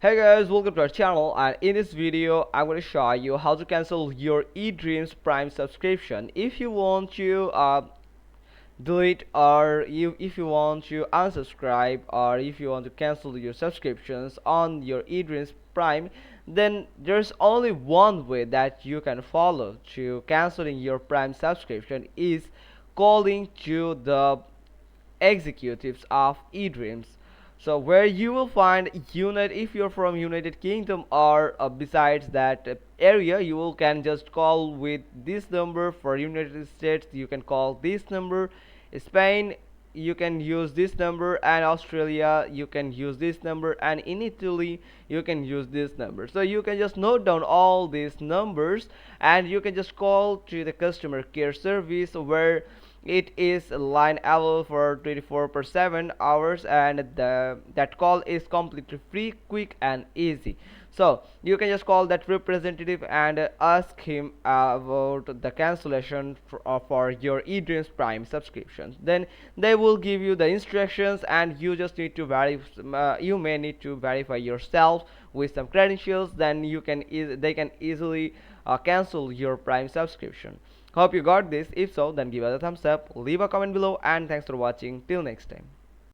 Hey guys, welcome to our channel, and in this video I'm going to show you how to cancel your Edreams Prime subscription. If you want to delete, or if you want to unsubscribe, or if you want to cancel your subscriptions on your Edreams Prime, then there's only one way that you can follow to canceling your Prime subscription is calling to the executives of eDreams. So where you will find unit, if you're from United Kingdom or besides that area, you will can just call with this number. For United States you can call this number, Spain you can use this number, and Australia you can use this number, and in Italy you can use this number. So you can just note down all these numbers, and you can just call to the customer care service, where it is line available for 24/7 hours, and that call is completely free, quick and easy. So you can just call that representative and ask him about the cancellation for your eDreams Prime subscription. Then they will give you the instructions, and you just need to verify. You may need to verify yourself with some credentials. Then they can easily cancel your Prime subscription. Hope you got this. If so, then give us a thumbs up, leave a comment below, and thanks for watching. Till next time.